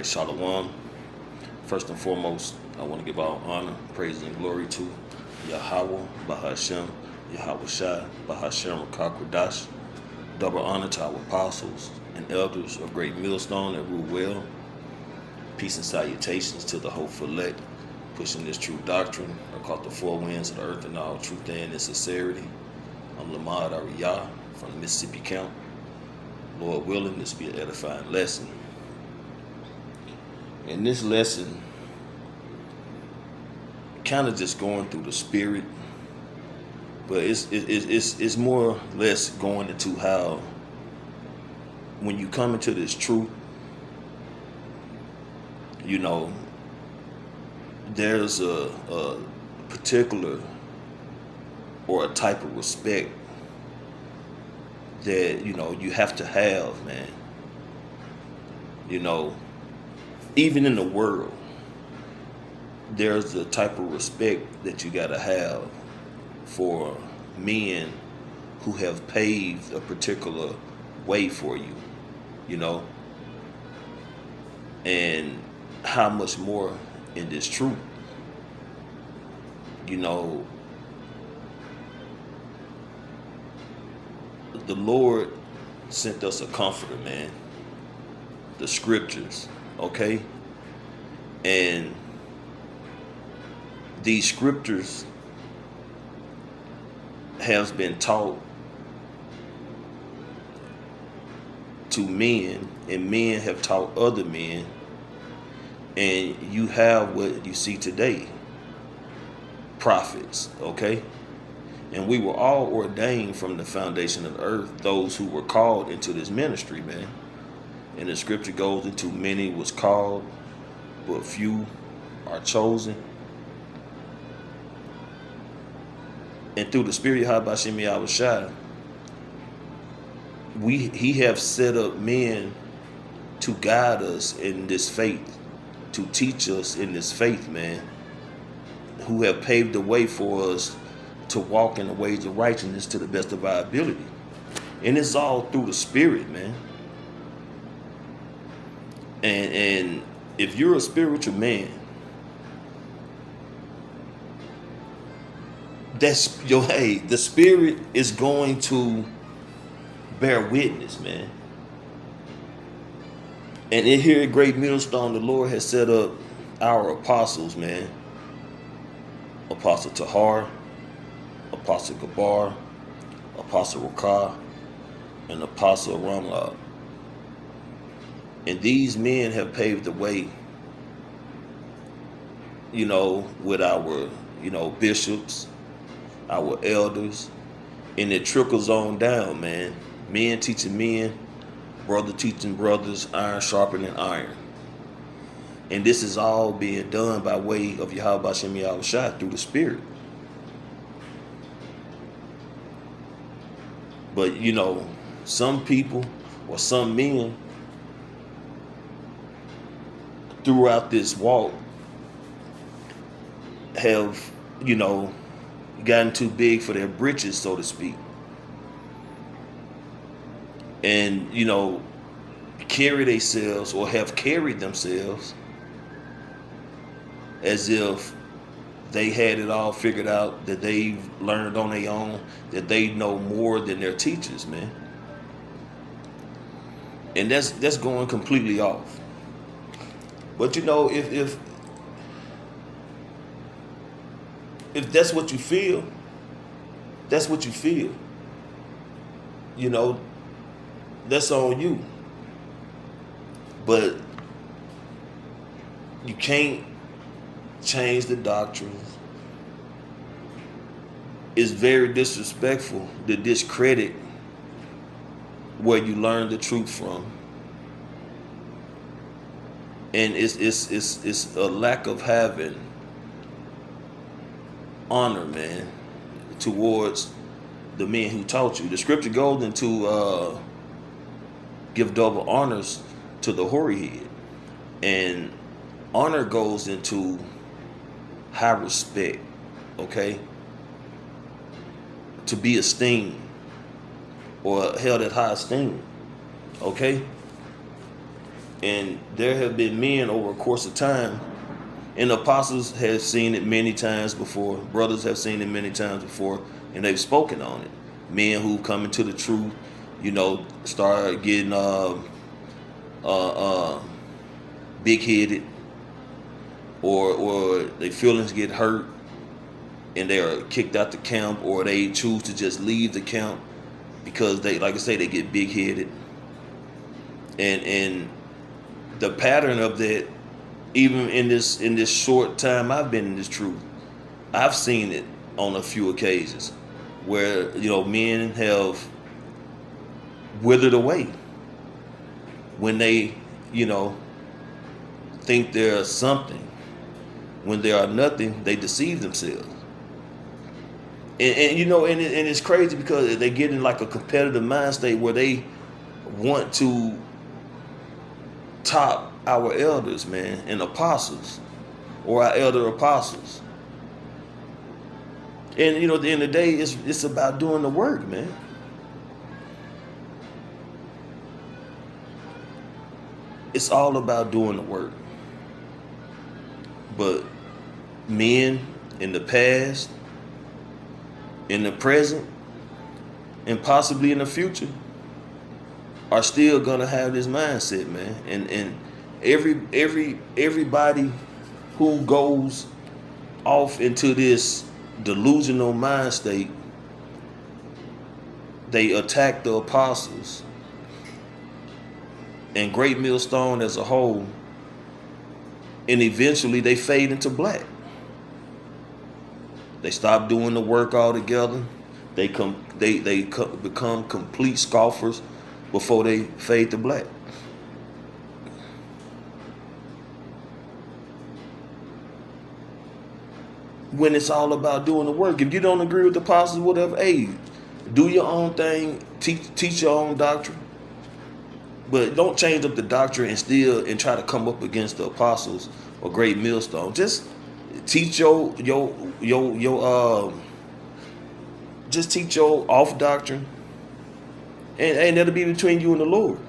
right, Shalom. First and foremost, I want to give all honor, praise, and glory to Yahweh, Bahashem, Yahweh Shai, Bahashem, Rakakwadash. Double honor to our apostles and elders of Great Millstone that rule well. Peace and salutations to the hopeful elect, pushing this true doctrine across the four winds of the earth in all truth and in sincerity. I'm Lamad Ariyah from the Mississippi Camp. Lord willing, this will be an edifying lesson. In this lesson, kind of just going through the spirit, but it's more or less going into how when you come into this truth, you know, there's a particular or a type of respect that, you know, you have to have, man. You know, even in the world, there's a type of respect that you gotta have for men who have paved a particular way for you, you know, and how much more in this truth, you know, the Lord sent us a comforter, man, the scriptures, okay? And these scriptures has been taught to men, and men have taught other men, and you have what you see today, prophets, okay? And we were all ordained from the foundation of the earth, those who were called into this ministry, man. And the scripture goes into many was called, but few are chosen. And through the spirit of Hashem Yahweh Shai, he have set up men to guide us in this faith, to teach us in this faith, man, who have paved the way for us to walk in the ways of righteousness to the best of our ability. And it's all through the spirit, man. And if you're a spiritual man, that's your, hey, the spirit is going to bear witness, man. And in here at Great Millstone, the Lord has set up our apostles, man. Apostle Tahar, Apostle Gabar, Apostle Rakah, and Apostle Ramlab. And these men have paved the way, you know, with our, you know, bishops, our elders, and it trickles on down, man. Men teaching men, brother teaching brothers, iron sharpening iron. And this is all being done by way of Yahweh Hashem Yahweh Shai through the Spirit. But, you know, some people or some men throughout this walk have, you know, gotten too big for their britches, so to speak. And, you know, carry themselves or have carried themselves as if they had it all figured out, that they've learned on their own, that they know more than their teachers, man. And that's going completely off. But you know, if that's what you feel, that's what you feel. You know, that's on you. But you can't change the doctrines. It's very disrespectful to discredit where you learn the truth from. And it's a lack of having honor, man, towards the men who taught you. The scripture goes into give double honors to the hoary head. And honor goes into high respect, okay? To be esteemed or held at high esteem, okay? And there have been men over a course of time, and the apostles have seen it many times before. Brothers have seen it many times before, and they've spoken on it. Men who come into the truth, start getting big-headed, or their feelings get hurt, and they are kicked out the camp, or they choose to just leave the camp because they, like I say, they get big-headed. And the pattern of that, even in this short time I've been in this truth, I've seen it on a few occasions where men have withered away when they think they're something. When they are nothing, they deceive themselves. And it's crazy because they get in like a competitive mind state where they want to top our elders, man, and apostles, or our elder apostles. And at the end of the day, it's about doing the work, man. It's all about doing the work. But men in the past, in the present, and possibly in the future are still gonna have this mindset, man. And everybody who goes off into this delusional mind state, they attack the apostles and Great Millstone as a whole, and eventually they fade into black. They stop doing the work altogether. They become complete scoffers before they fade to black. When it's all about doing the work. If you don't agree with the apostles, whatever, hey, do your own thing, teach your own doctrine. But don't change up the doctrine and try to come up against the apostles or Great Millstone. Just teach your off doctrine, and that'll be between you and the Lord.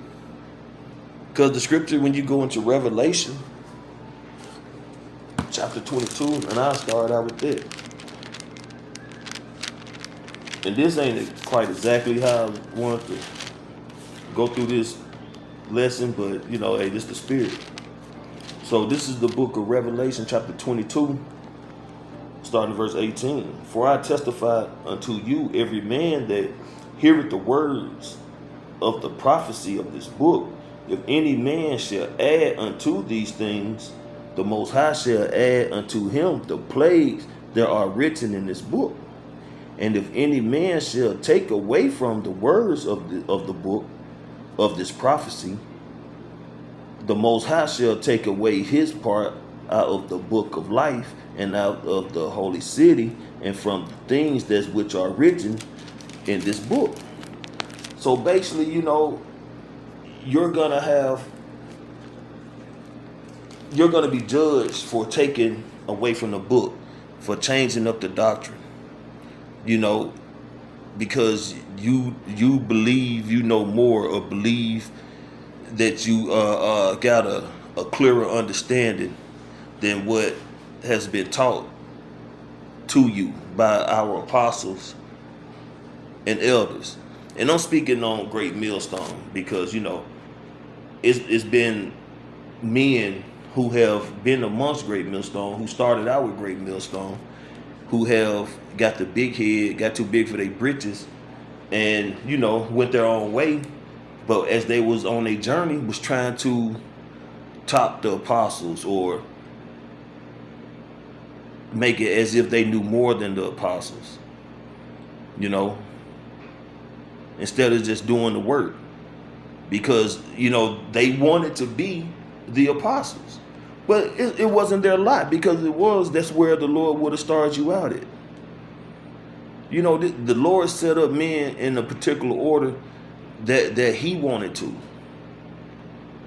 Because the scripture, when you go into Revelation chapter 22, and I'll start out with that. And this ain't quite exactly how I wanted to go through this lesson, but hey, this is the spirit. So this is the book of Revelation chapter 22, starting verse 18. For I testify unto you, every man that heareth the words of the prophecy of this book, if any man shall add unto these things, the Most High shall add unto him the plagues that are written in this book. And if any man shall take away from the words of the book of this prophecy, the Most High shall take away his part out of the book of life and out of the holy city and from the things which are written in this book. So basically, you're gonna be judged for taking away from the book, for changing up the doctrine, because you believe you know more, or believe that you got a clearer understanding than what has been taught to you by our apostles and elders. And I'm speaking on Great Millstone because it's been men who have been amongst Great Millstone, who started out with Great Millstone, who have got the big head, got too big for their britches, and went their own way. But as they was on a journey, was trying to top the apostles, or make it as if they knew more than the apostles, instead of just doing the work. Because, they wanted to be the apostles. But it wasn't their lot, because that's where the Lord would have started you out at. The Lord set up men in a particular order that he wanted to.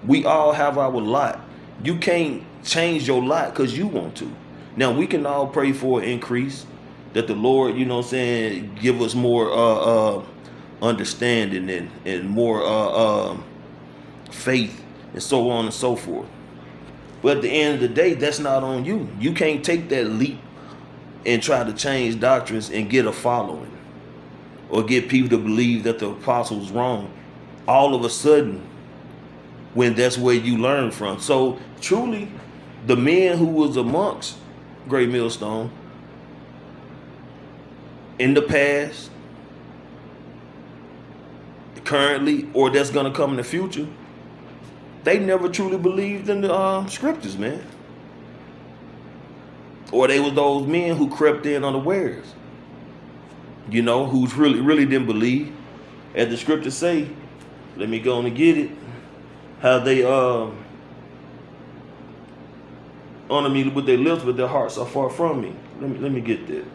We all have our lot. You can't change your lot because you want to. Now, we can all pray for an increase, that the Lord, give us more understanding and more faith and so on and so forth. But at the end of the day, that's not on you. You can't take that leap and try to change doctrines and get a following or get people to believe that the apostle was wrong all of a sudden when that's where you learn from. So truly, the men who was amongst Great Millstone in the past, currently, or that's going to come in the future, they never truly believed in the scriptures, man. Or they was those men who crept in unawares, you know, who really didn't believe. As the scriptures say, let me go on and get it, how they honor me with their lips, but their hearts are far from me. Let me get that.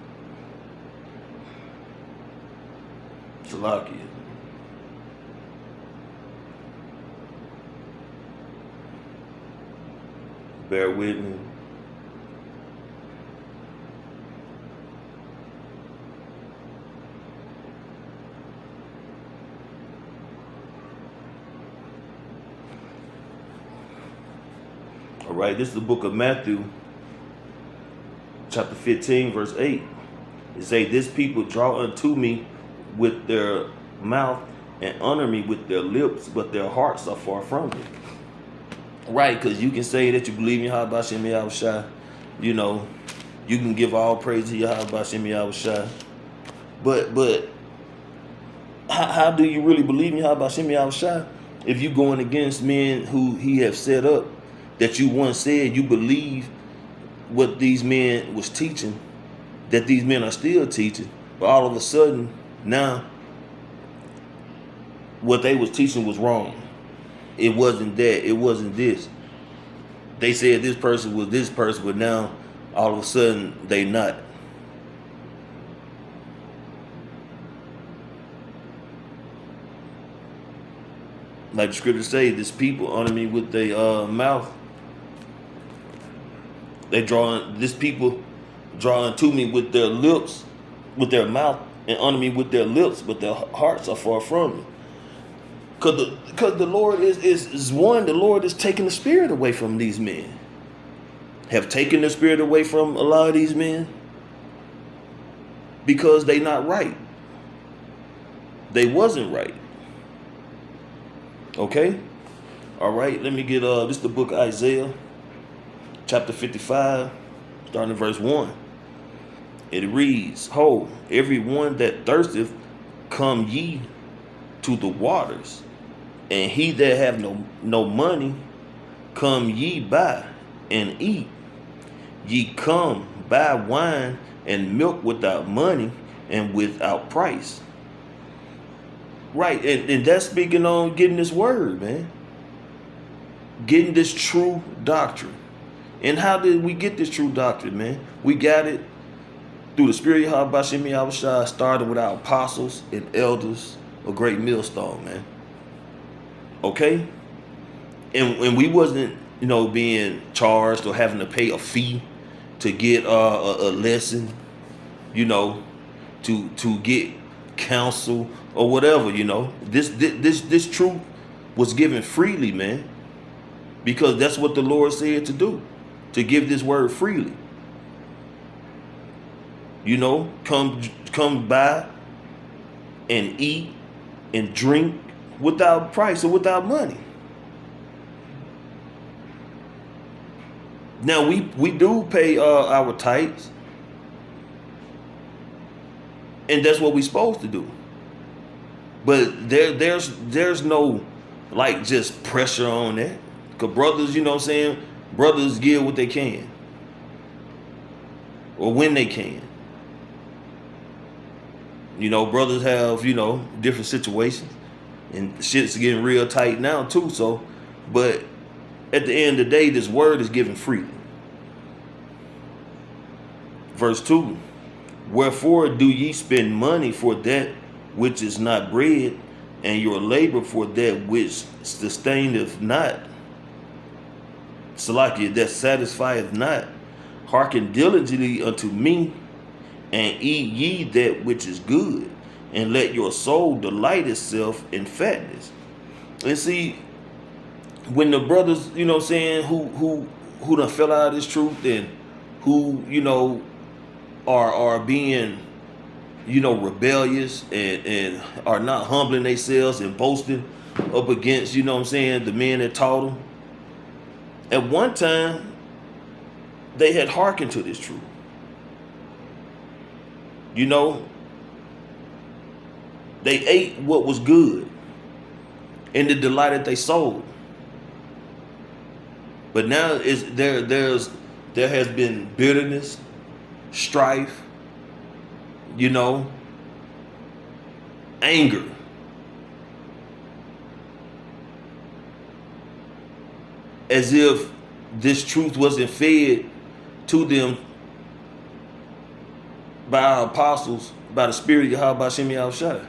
Salakia. Bear with me. All right, this is the book of Matthew, chapter 15, verse 8. It say, this people draw unto me with their mouth and honor me with their lips, but their hearts are far from me. Right, because you can say that you believe in Yahweh Hashem Yahushua, you know, you can give all praise to Yahweh Hashem Yahushua, but how do you really believe in Yahweh Hashem Yahushua if you going against men who he have set up, that you once said you believe what these men was teaching, that these men are still teaching, but all of a sudden now what they was teaching was wrong. It wasn't that. It wasn't this. They said this person was this person, but now all of a sudden they not. Like the scriptures say, this people honor me with their mouth. This people draw unto me with their lips, with their mouth, and honor me with their lips, but their hearts are far from me. Because the Lord is one, the Lord is taking the spirit away from these men. Have taken the spirit away from a lot of these men because they not right. They wasn't right. Okay? All right, let me get this is the book of Isaiah, chapter 55, starting in verse 1. It reads, ho, everyone that thirsteth, come ye to the waters, and he that have no money, come ye buy and eat. Ye come buy wine and milk without money and without price. Right, and that's speaking on getting this word, man. Getting this true doctrine. And how did we get this true doctrine, man? We got it through the Spirit of Yahweh Hashem Yahushua, starting with our apostles and elders of Great Millstone, man. Okay? And we wasn't, you know, being charged or having to pay a fee to get a lesson, you know, to get counsel or whatever, you know. This truth was given freely, man, because that's what the Lord said to do, to give this word freely. You know, come by and eat and drink without price or without money. Now we do pay our tithes, and that's what we're supposed to do. But there's no like just pressure on that. Cause brothers, you know what I'm saying, brothers give what they can, or when they can. You know, brothers have, you know, different situations, and shit's getting real tight now too. So, but at the end of the day, this word is given freely. Verse 2, wherefore do ye spend money for that which is not bread, and your labor for that which sustaineth not? Salakia, that satisfieth not. Hearken diligently unto me, and eat ye that which is good, and let your soul delight itself in fatness. And see, when the brothers, you know what I'm saying, who done fell out of this truth and who, you know, are being, you know, rebellious and are not humbling themselves and boasting up against, you know what I'm saying, the men that taught them. At one time, they had hearkened to this truth. You know, they ate what was good and the delight that they sold. But now there has been bitterness, strife, you know, anger. As if this truth wasn't fed to them by our apostles, by the Spirit of Yahweh Shem Yahushua.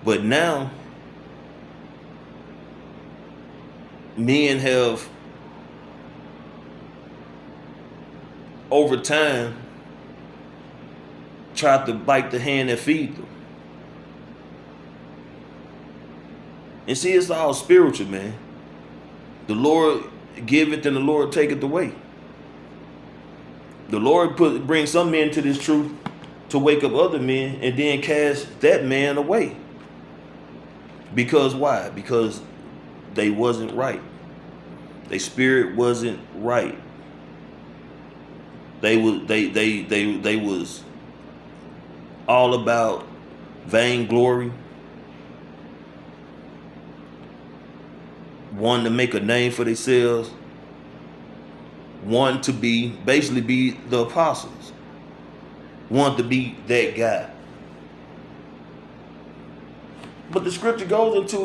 But now, men have, over time, tried to bite the hand that feeds them. And see, it's all spiritual, man. The Lord giveth and the Lord taketh away. The Lord brings some men to this truth to wake up other men and then cast that man away. Because why? Because they wasn't right. Their spirit wasn't right. They was all about vainglory, wanting to make a name for themselves, wanting to basically be the apostles, wanting to be that guy. But the scripture goes into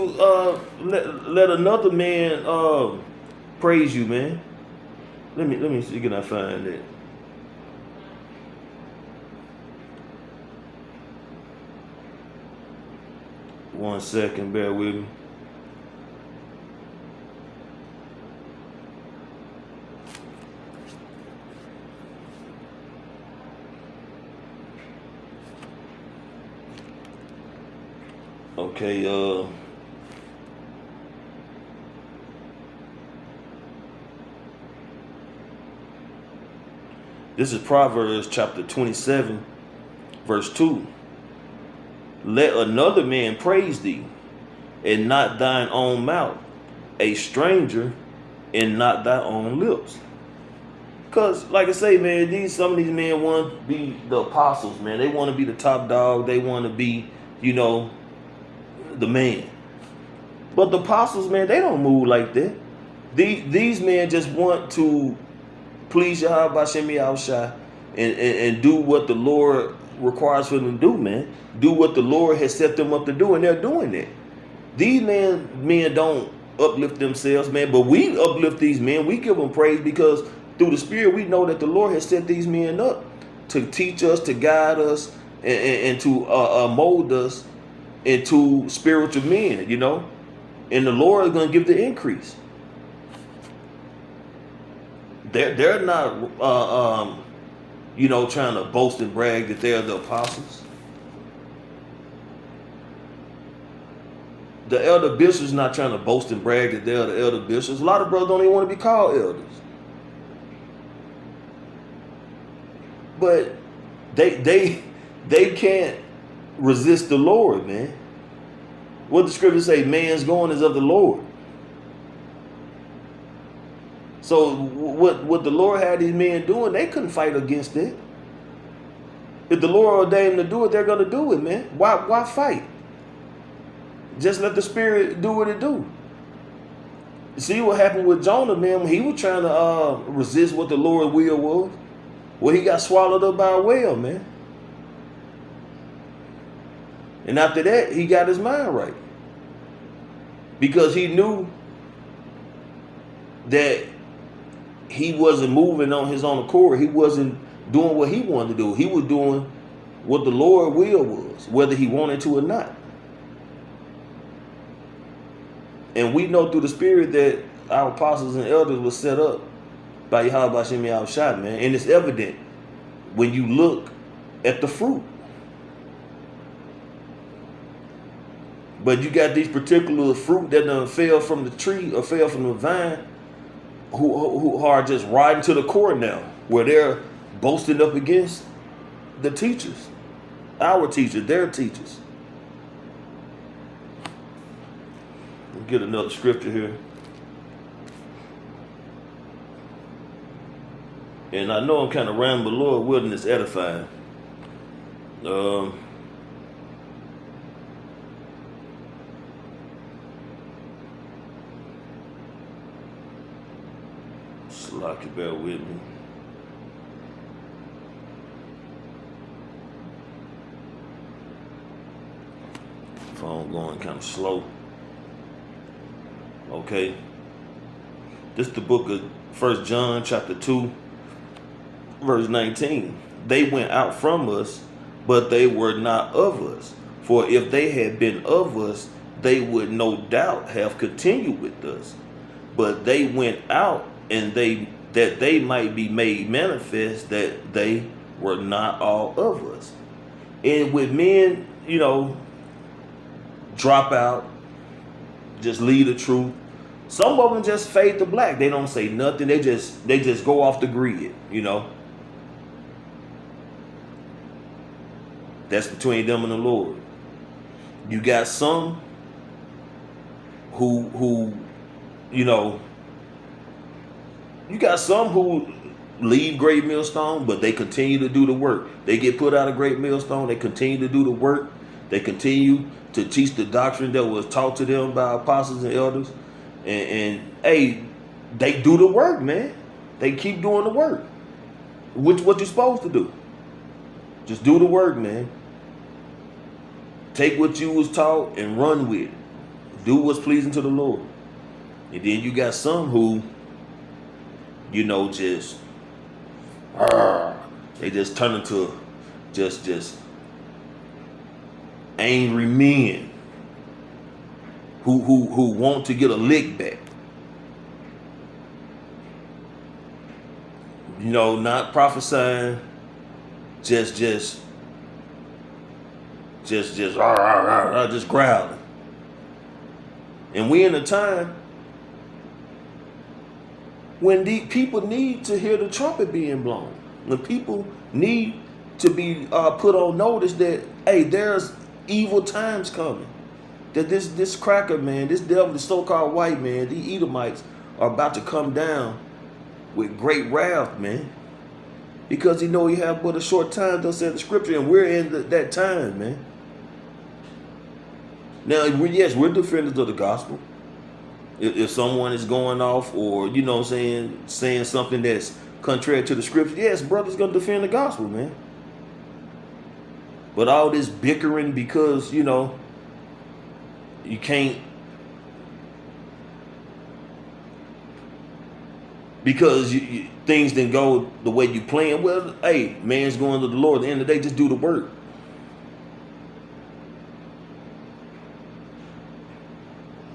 let another man praise you, man. Let me see, can I find it? One second, bear with me. Okay, this is Proverbs chapter 27, verse 2. Let another man praise thee, and not thine own mouth, a stranger, and not thy own lips. Because, like I say, man, some of these men want to be the apostles, man. They want to be the top dog. They want to be, you know, the man. But the apostles, man, they don't move like that. These men just want to please Yahweh B'Shem Yahushua and do what the Lord requires for them to do, man. Do what the Lord has set them up to do, and they're doing it. These men don't uplift themselves, man, but we uplift these men. We give them praise because through the Spirit we know that the Lord has set these men up to teach us, to guide us, and to mold us into spiritual men, you know. And the Lord is going to give the increase. They're not you know, trying to boast and brag that they're the apostles. The elder bishops not trying to boast and brag that they're the elder bishops. A lot of brothers don't even want to be called elders. But they can't resist the Lord, man. What the scripture say, man's going is of the Lord. So what the Lord had these men doing, they couldn't fight against it. If the Lord ordained them to do it, they're going to do it, man. Why fight? Just let the Spirit do what it do. See what happened with Jonah, man, when he was trying to resist what the Lord's will was. Well, he got swallowed up by a whale, man. And after that, he got his mind right. Because he knew that he wasn't moving on his own accord. He wasn't doing what he wanted to do. He was doing what the Lord's will was, whether he wanted to or not. And we know through the Spirit that our apostles and elders were set up by Yahweh B'Shem Yahushua, man. And it's evident when you look at the fruit. But you got these particular fruit that done fell from the tree or fell from the vine, who are just riding to the court now, where they're boasting up against the teachers, our teachers, their teachers. We'll get another scripture here. And I know I'm kind of rambling, but Lord willing, it's edifying. Slocky, bear with me. Phone going kind of slow. Okay. This is the book of 1 John chapter 2, verse 19. They went out from us, but they were not of us. For if they had been of us, they would no doubt have continued with us. But they went out, and that they might be made manifest that they were not all of us. And with men, drop out, just leave the truth. Some of them just fade to black. They don't say nothing. They just go off the grid, That's between them and the Lord. You got some who you got some who leave Great Millstone, but they continue to do the work. They get put out of Great Millstone. They continue to do the work. They continue to teach the doctrine that was taught to them by apostles and elders. And hey, they do the work, man. They keep doing the work. What you're supposed to do. Just do the work, man. Take what you was taught and run with it. Do what's pleasing to the Lord. And then you got some who, just they just turn into just angry men who want to get a lick back. Not prophesying, just growling. And we in a time when the people need to hear the trumpet being blown. The people need to be put on notice that, hey, there's evil times coming. That this cracker, man, this devil, the so-called white man, the Edomites are about to come down with great wrath, man. Because he have but a short time, thus said the scripture, and we're in that time, man. Now, we're defenders of the gospel. If someone is going off or, saying something that's contrary to the scripture, yes, brother's going to defend the gospel, man. But all this bickering because, you can't, because things didn't go the way you planned. Well, hey, man's going to the Lord. At the end of the day, just do the work.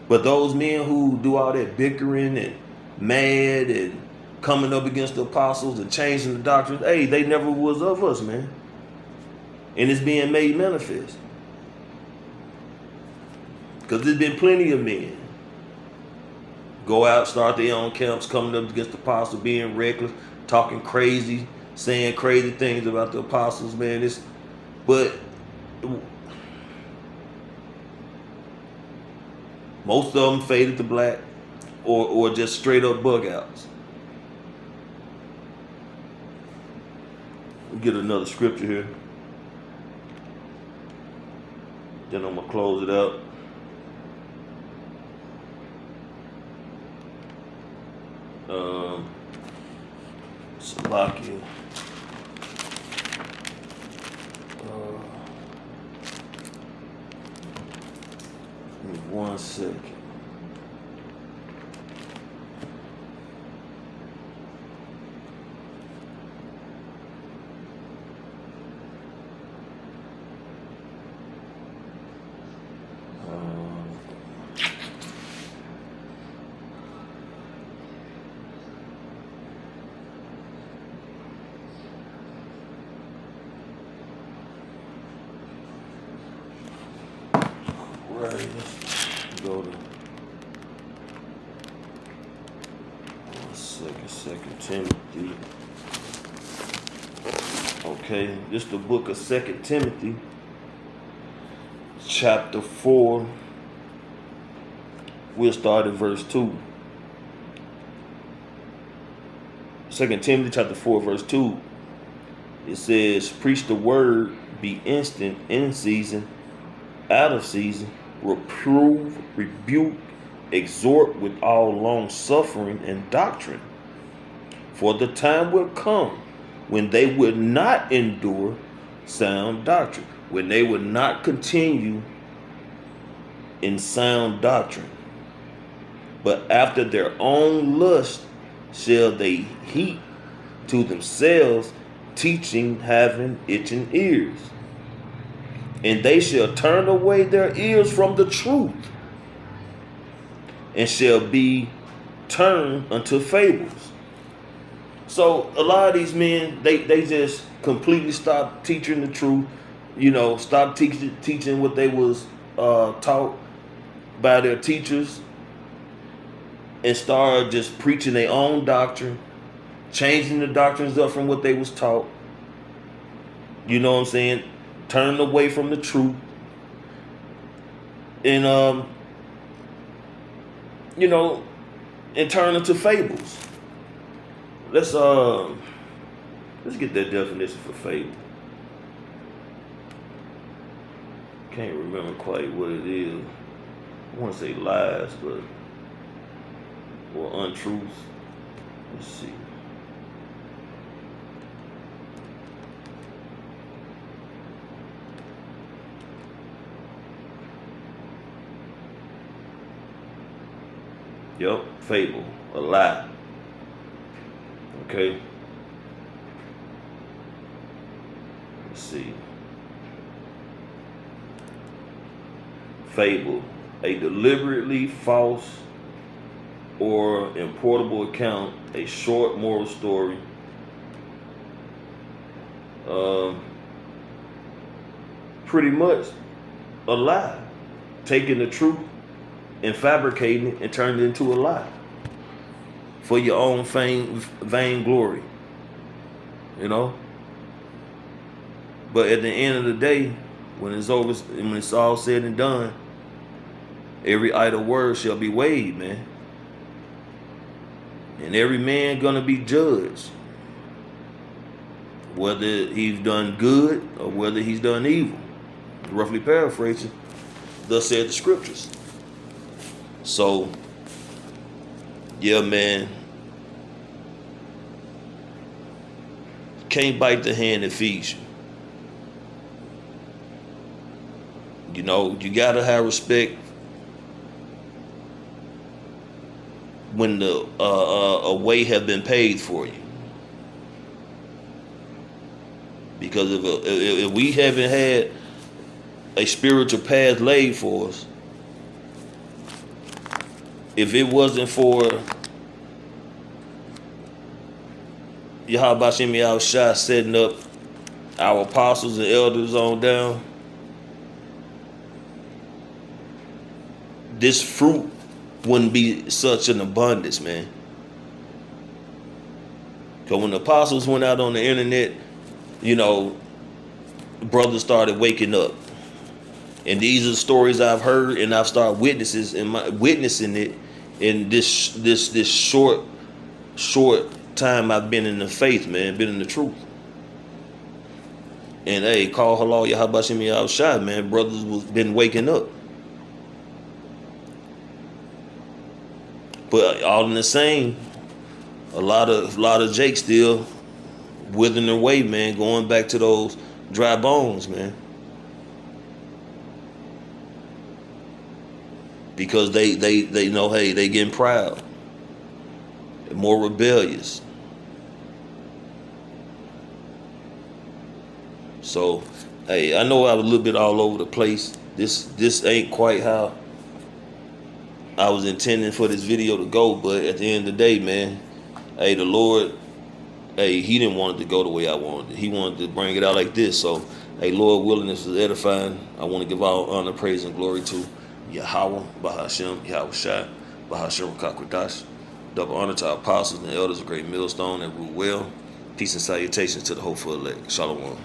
But those men who do all that bickering and mad and coming up against the apostles and changing the doctrine, hey, they never was of us, man. And it's being made manifest. Because there's been plenty of men go out, start their own camps, coming up against the apostles, being reckless, talking crazy, saying crazy things about the apostles, man. But most of them faded to black or just straight up bug outs. We'll get another scripture here. Then I'm going to close it out. Slovakia. Give me 1 second. right, let's go to Second Timothy. Okay, this is the book of 2 Timothy, chapter 4. We'll start at verse 2. 2 Timothy chapter 4, verse 2. It says, preach the word, be instant, in season, out of season, reprove, rebuke, exhort with all long suffering and doctrine. For the time will come when they will not endure sound doctrine, when they will not continue in sound doctrine, but after their own lust shall they heap to themselves teaching, having itching ears. And they shall turn away their ears from the truth, and shall be turned unto fables. So a lot of these men, they just completely stopped teaching the truth, stopped teaching what they was taught by their teachers, and started just preaching their own doctrine, changing the doctrines up from what they was taught. You know what I'm saying? Turning away from the truth. And and turn into fables. Let's get that definition for fable. Can't remember quite what it is. I want to say lies, or untruths. Let's see. Yep, fable, a lie. Okay. Let's see. Fable, a deliberately false or importable account, a short moral story. Pretty much a lie. Taking the truth and fabricating it and turning it into a lie for your own vain glory. But at the end of the day, when it's over, when it's all said and done, every idle word shall be weighed, man. And every man gonna be judged, whether he's done good or whether he's done evil. Roughly paraphrasing, thus said the scriptures. So, yeah, man. Can't bite the hand that feeds you. You gotta have respect when the a way have been paid for you. Because if we haven't had a spiritual path laid for us, if it wasn't for Yahweh Shem Yahushua setting up our apostles and elders on down, this fruit wouldn't be such an abundance, man. Because when the apostles went out on the internet, brothers started waking up. And these are stories I've heard, and I've started witnessing it in this short time I've been in the faith, man, been in the truth. And hey, call halal Yahweh Shem Yahushua, man, brothers been waking up. But all in the same, a lot of Jake still withering away, man, going back to those dry bones, man. Because they know, hey, they getting proud. They're more rebellious. So, hey, I know I was a little bit all over the place. This ain't quite how I was intending for this video to go, but at the end of the day, man, hey, the Lord, hey, he didn't want it to go the way I wanted it. He wanted to bring it out like this. So, hey, Lord willing, this is edifying. I want to give all honor, praise, and glory to Yahweh, Bahashem, Yahweh Shai, Bahashem Kakwadash. Double honor to our apostles and elders of Great Millstone that rule well. Peace and salutations to the hopeful elect. Shalom.